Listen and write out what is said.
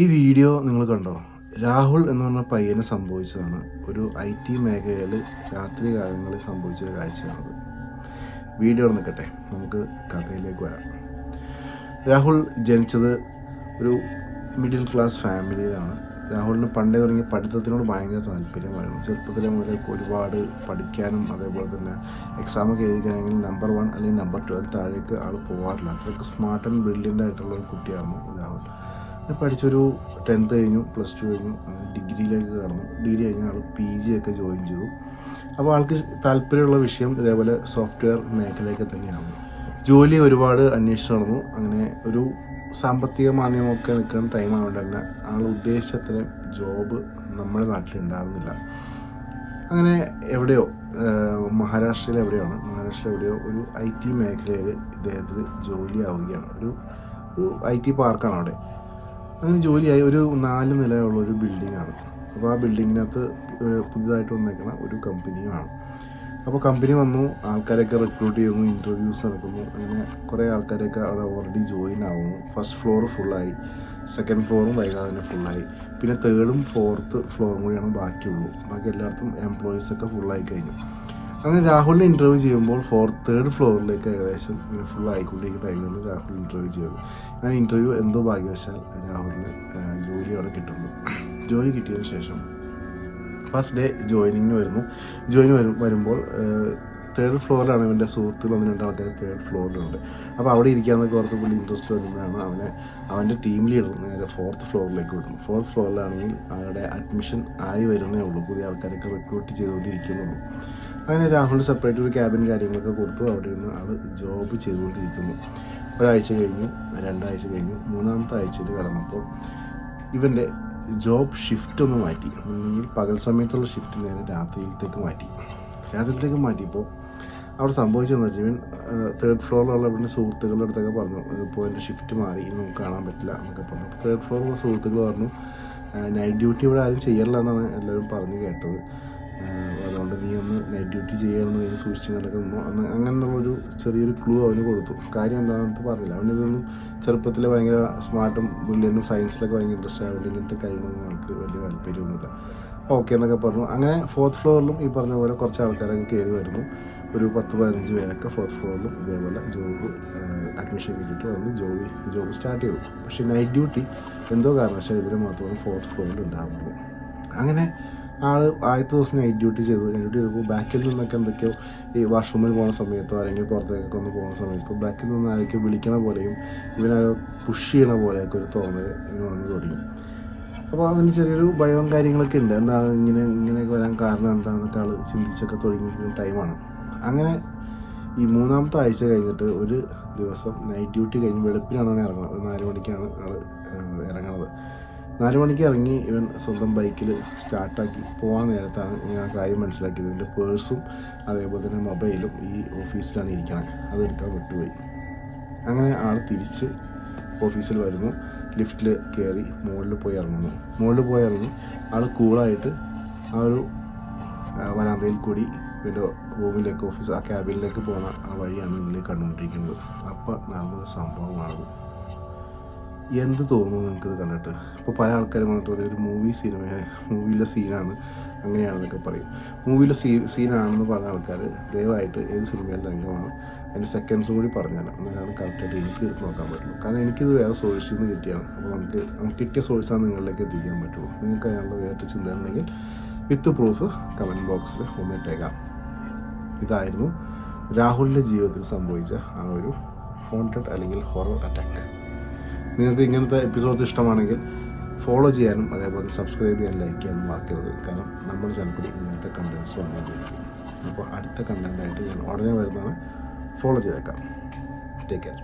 ഈ വീഡിയോ നിങ്ങൾ കണ്ടോ? രാഹുൽ എന്ന് പറഞ്ഞ പയ്യന് സംഭവിച്ചതാണ്. ഒരു IT മേഖലയിൽ രാത്രി കാലങ്ങളിൽ സംഭവിച്ചൊരു കാഴ്ചയാണത്. വീഡിയോ നിൽക്കട്ടെ, നമുക്ക് കഥയിലേക്ക് വരാം. രാഹുൽ ജനിച്ചത് ഒരു മിഡിൽ ക്ലാസ് ഫാമിലിയിലാണ്. രാഹുലിന് പണ്ടേ തുടങ്ങി പഠിത്തത്തിനോട് ഭയങ്കര താല്പര്യമായിരുന്നു. ചെറുപ്പത്തിലെ മുതലേ ഒരുപാട് പഠിക്കാനും അതേപോലെ തന്നെ എക്സാമൊക്കെ എഴുതിക്കാനെങ്കിൽ നമ്പർ 1 അല്ലെങ്കിൽ നമ്പർ 2 താഴേക്ക് ആൾ പോകാറില്ല. അത്രയ്ക്ക് സ്മാർട്ട് ആൻഡ് ബ്രില്യൻ്റ് ആയിട്ടുള്ള ഒരു കുട്ടിയായിരുന്നു രാഹുൽ. പഠിച്ചൊരു 10th കഴിഞ്ഞു, +2 കഴിഞ്ഞു, ഡിഗ്രിയിലേക്ക് കടന്നു. ഡിഗ്രി കഴിഞ്ഞ് ആൾ PG ഒക്കെ ജോയിൻ ചെയ്തു. അപ്പോൾ ആൾക്ക് താല്പര്യമുള്ള വിഷയം ഇതേപോലെ സോഫ്റ്റ്വെയർ മേഖലയൊക്കെ തന്നെയാണ്. ജോലി ഒരുപാട് അന്വേഷിച്ച് നടന്നു. അങ്ങനെ ഒരു സാമ്പത്തിക മാന്ദ്യമൊക്കെ നിൽക്കുന്ന ടൈം ആയതുകൊണ്ട് തന്നെ ആൾ ഉദ്ദേശിച്ചത്ര ജോബ് നമ്മുടെ നാട്ടിലുണ്ടാകുന്നില്ല. അങ്ങനെ എവിടെയോ മഹാരാഷ്ട്രയിൽ എവിടെയോ ഒരു IT മേഖലയിൽ ഇദ്ദേഹത്തിന് ജോലിയാവുകയാണ്. ഒരു IT പാർക്കാണ് അവിടെ. അങ്ങനെ ജോലിയായി. ഒരു 4 നിലയുള്ള ഒരു ബിൽഡിങ്ങാണ്. അപ്പോൾ ആ ബിൽഡിങ്ങിനകത്ത് പുതുതായിട്ട് വന്നേക്കുന്ന ഒരു കമ്പനിയുമാണ്. അപ്പോൾ കമ്പനി വന്നു, ആൾക്കാരൊക്കെ റിക്രൂട്ട് ചെയ്യുന്നു, ഇൻ്റർവ്യൂസ് നടക്കുന്നു. അങ്ങനെ കുറേ ആൾക്കാരൊക്കെ അവിടെ ഓൾറെഡി ജോയിൻ ആവുന്നു. ഫസ്റ്റ് ഫ്ലോർ ഫുള്ളായി, സെക്കൻഡ് ഫ്ലോറും വൈകാതെ തന്നെ ഫുള്ളായി. പിന്നെ 3rd 4th ഫ്ലോറും കൂടിയാണ് ബാക്കിയുള്ളൂ. ബാക്കി എല്ലായിടത്തും എംപ്ലോയീസൊക്കെ ഫുള്ളായി കഴിഞ്ഞു. അങ്ങനെ രാഹുലിനെ ഇൻ്റർവ്യൂ ചെയ്യുമ്പോൾ 3rd ഫ്ലോറിലേക്ക് ഏകദേശം ഇങ്ങനെ ഫുൾ ആയിക്കൊണ്ടിരിക്കുന്ന ടൈമിൽ രാഹുൽ ഇൻ്റർവ്യൂ ചെയ്തു. അങ്ങനെ ഇൻ്റർവ്യൂ എന്തോ ഭാഗ്യവശാൽ രാഹുലിന് ജോലി അവിടെ കിട്ടുന്നു. ജോലി കിട്ടിയതിന് ശേഷം ഫസ്റ്റ് ഡേ ജോയിനിങ്ങിന് വരുന്നു. വരുമ്പോൾ 3rd ഫ്ലോറിലാണ്. ഇവൻ്റെ സുഹൃത്തുക്കൾ 1-2 ആൾക്കാർ 3rd ഫ്ലോറിലുണ്ട്. അപ്പോൾ അവിടെ ഇരിക്കാമെന്നൊക്കെ ഓർത്ത് പുള്ളി ഇൻട്രസ്റ്റ് വരുമ്പോഴാണ് അവൻ്റെ ടീം ലീഡർ നേരെ 4th ഫ്ലോറിലേക്ക് വിടുന്നു. 4th ഫ്ലോറിലാണെങ്കിൽ അവിടെ അഡ്മിഷൻ ആയി വരുന്നേ ഉള്ളൂ. പുതിയ ആൾക്കാരൊക്കെ റിക്രൂട്ട് ചെയ്തുകൊണ്ടിരിക്കുന്നുള്ളൂ. അങ്ങനെ രാഹുലിന് സെപ്പറേറ്റ് ഒരു ക്യാബിൻ കാര്യങ്ങളൊക്കെ കൊടുത്തു. അവിടെ ഇരുന്ന് ആൾ ജോബ് ചെയ്തുകൊണ്ടിരിക്കുന്നു. ഒരാഴ്ച കഴിഞ്ഞു, 2 ആഴ്ച കഴിഞ്ഞു, 3ാമത്തെ ആഴ്ചയിൽ കടന്നപ്പോൾ ഇവൻ്റെ ജോബ് ഷിഫ്റ്റ് ഒന്ന് മാറ്റി. അല്ലെങ്കിൽ പകൽ സമയത്തുള്ള ഷിഫ്റ്റ് നേരെ രാത്രിയിലത്തേക്ക് മാറ്റിയപ്പോൾ അവിടെ സംഭവിച്ചതെന്ന് വെച്ചാൽ ഇവൻ 3rd ഫ്ലോറിലുള്ള ഇവൻ്റെ സുഹൃത്തുക്കളുടെ അടുത്തൊക്കെ പറഞ്ഞു, ഇപ്പോൾ എൻ്റെ ഷിഫ്റ്റ് മാറി, ഇനി നമുക്ക് കാണാൻ പറ്റില്ല എന്നൊക്കെ പറഞ്ഞു. 3rd ഫ്ലോറിലുള്ള സുഹൃത്തുക്കൾ പറഞ്ഞു, നൈറ്റ് ഡ്യൂട്ടി ഇവിടെ ആരും ചെയ്യല്ല എന്നാണ് എല്ലാവരും പറഞ്ഞു കേട്ടത്. അതുകൊണ്ട് നീ ഒന്ന് നൈറ്റ് ഡ്യൂട്ടി ചെയ്യണമെന്ന് കഴിഞ്ഞ് സൂക്ഷിച്ച് നടക്കുന്നു. അങ്ങനെയുള്ളൊരു ചെറിയൊരു ക്ലൂ അവന് കൊടുത്തു. കാര്യം എന്താണെന്ന് പറഞ്ഞില്ല. അവനിതൊന്നും ചെറുപ്പത്തിൽ ഭയങ്കര സ്മാർട്ടും ബ്രില്യൻറ്റും സയൻസിലൊക്കെ ഭയങ്കര ഇൻട്രസ്റ്റ് ആയതുകൊണ്ട് ഇങ്ങനത്തെ കഴിവൊന്നും അവർക്ക് വലിയ താല്പര്യമൊന്നുമില്ല. ഓക്കെ എന്നൊക്കെ പറഞ്ഞു. അങ്ങനെ 4th ഫ്ലോറിലും ഈ പറഞ്ഞ പോലെ കുറച്ച് ആൾക്കാരൊക്കെ കയറി വരുന്നു. ഒരു 10-15 പേരൊക്കെ 4th ഫ്ലോറിലും ഇതേപോലെ ജോബ് അഡ്മിഷൻ കിട്ടിയിട്ട് വന്ന് ജോബ് സ്റ്റാർട്ട് ചെയ്തു. പക്ഷേ നൈറ്റ് ഡ്യൂട്ടി എന്തോ കാരണവശാൽ ഇവർ മാത്രമാണ് 4th ഫ്ലോറിൽ ഉണ്ടാകുള്ളൂ. അങ്ങനെ ആദ്യത്തെ ദിവസം നൈറ്റ് ഡ്യൂട്ടി ചെയ്തപ്പോൾ ബാക്കിൽ നിന്നൊക്കെ എന്തൊക്കെയോ ഈ വാഷ്റൂമിൽ പോകുന്ന സമയത്തോ അല്ലെങ്കിൽ പുറത്തേക്കൊക്കെ ഒന്ന് പോകുന്ന സമയത്തോ ബാക്കിൽ നിന്ന് ആരൊക്കെ വിളിക്കണ പോലെയും ഇവനെ പുഷ് ചെയ്യണ പോലെയൊക്കെ ഒരു തോന്നൽ ഇങ്ങനെ വന്ന് തുടങ്ങി. അപ്പോൾ അതിന് ചെറിയൊരു ഭയവും കാര്യങ്ങളൊക്കെ ഉണ്ട്. എന്താണ് ഇങ്ങനെയൊക്കെ വരാൻ കാരണം എന്താണെന്നൊക്കെ ആൾ ചിന്തിച്ചൊക്കെ തുടങ്ങിയിരിക്കുന്ന ടൈമാണ്. അങ്ങനെ ഈ 3ാമത്തെ ആഴ്ച കഴിഞ്ഞിട്ട് ഒരു ദിവസം നൈറ്റ് ഡ്യൂട്ടി കഴിഞ്ഞ് വെളുപ്പിനാണ് ഇറങ്ങുന്നത്. ഒരു 4 മണിക്കാണ് ആൾ ഇറങ്ങുന്നത്. 4 മണിക്ക് ഇറങ്ങി ഇവൻ സ്വന്തം ബൈക്കിൽ സ്റ്റാർട്ടാക്കി പോകാൻ നേരത്താണ് ഇങ്ങനെ ആ കാര്യം മനസ്സിലാക്കിയത്. ഇവൻ്റെ പേഴ്സും അതേപോലെ തന്നെ മൊബൈലും ഈ ഓഫീസിലാണ് ഇരിക്കണം. അതെടുക്കാൻ വിട്ടുപോയി. അങ്ങനെ ആൾ തിരിച്ച് ഓഫീസിൽ വരുന്നു. ലിഫ്റ്റിൽ കയറി മുകളിൽ പോയി ഇറങ്ങി ആൾ കൂളായിട്ട് ആ ഒരു വരാന്തയിൽ കൂടി ഇവൻ്റെ റൂമിലേക്ക് ആ ക്യാബിനിലേക്ക് പോകുന്ന ആ വഴിയാണ് നിങ്ങൾ കണ്ടുകൊണ്ടിരിക്കുന്നത്. അപ്പോൾ നടന്നൊരു സംഭവമാണത്. എന്ത് തോന്നുന്നു നിങ്ങൾക്കിത് കണ്ടിട്ട്? ഇപ്പോൾ പല ആൾക്കാരും വന്നിട്ട് പറയും ഒരു മൂവിയിലെ സീനാണ്, അങ്ങനെയാണെന്നൊക്കെ പറയും. മൂവിയിലെ സീനാണെന്ന് പറഞ്ഞ ആൾക്കാർ ദയവായിട്ട് ഏത് സിനിമയിലെ രംഗമാണ് അതിൻ്റെ സെക്കൻഡ്സും കൂടി പറഞ്ഞാൽ എന്നാലാണ് കറക്റ്റായിട്ട് എനിക്ക് നോക്കാൻ പറ്റുള്ളൂ. കാരണം എനിക്കിത് വേറെ സോഴ്സിൽ നിന്ന് കിട്ടിയാണ്. അപ്പോൾ നമുക്ക് കിട്ടിയ സോഴ്സാണ് നിങ്ങളിലേക്ക് എത്തിക്കാൻ പറ്റുള്ളൂ. നിങ്ങൾക്ക് അതിനുള്ള വേറെ ചിന്ത ഉണ്ടെങ്കിൽ വിത്ത് പ്രൂഫ് കമൻറ്റ് ബോക്സിൽ ഒന്നിട്ടേക്കാം. ഇതായിരുന്നു രാഹുലിൻ്റെ ജീവിതത്തിൽ സംഭവിച്ച ആ ഒരു ഹോണ്ടഡ് അല്ലെങ്കിൽ ഹൊറർ അറ്റാക്ക്. നിങ്ങൾക്ക് ഇങ്ങനത്തെ എപ്പിസോഡ്സ് ഇഷ്ടമാണെങ്കിൽ ഫോളോ ചെയ്യാനും അതേപോലെ സബ്സ്ക്രൈബ് ചെയ്യാനും ലൈക്ക് ചെയ്യാനും മറക്കരുത്. കാരണം നമ്മുടെ ചാനലിൽ ഇങ്ങനത്തെ കണ്ടൻറ്റ്സ് വന്നുകൊണ്ടിരിക്കും. അപ്പോൾ അടുത്ത കണ്ടൻറ്റായിട്ട് ഞാൻ ഉടനെ വരുന്നതാണ്. ഫോളോ ചെയ്തേക്കാം. Take care.